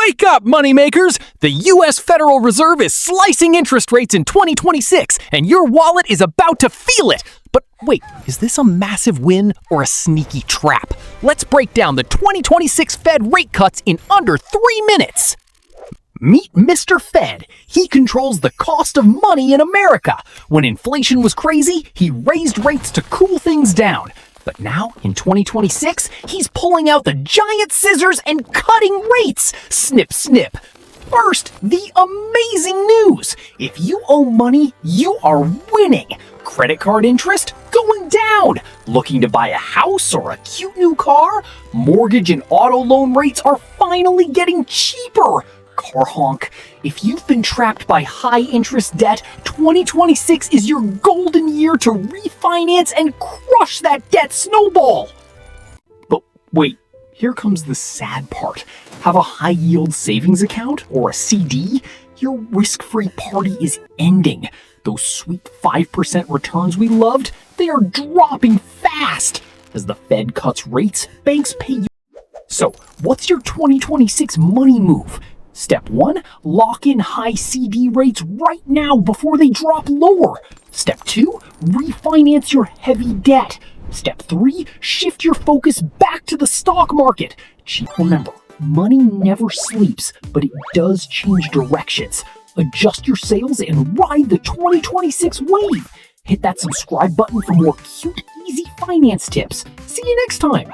Wake up, moneymakers! The U.S. Federal Reserve is slicing interest rates in 2026, and your wallet is about to feel it. But wait, is this a massive win or a sneaky trap? Let's break down the 2026 Fed rate cuts in under 3 minutes. Meet Mr. Fed. He controls the cost of money in America. When inflation was crazy, he raised rates to cool things down. But now, in 2026, he's pulling out the giant scissors and cutting rates. Snip, snip. First, the amazing news. If you owe money, you are winning. Credit card interest going down. Looking to buy a house or a cute new car? Mortgage and auto loan rates are finally getting cheaper. Car honk. If you've been trapped by high-interest debt, 2026 is your golden year to refinance and crush that debt snowball. But wait, here comes the sad part. Have a high-yield savings account or a CD? Your risk-free party is ending. Those sweet 5% returns we loved, they are dropping fast. As the Fed cuts rates, banks pay you. So, what's your 2026 money move? Step 1, lock in high CD rates right now before they drop lower. Step 2, refinance your heavy debt. Step 3, shift your focus back to the stock market. Remember, money never sleeps, but it does change directions. Adjust your sails and ride the 2026 wave. Hit that subscribe button for more cute, easy finance tips. See you next time.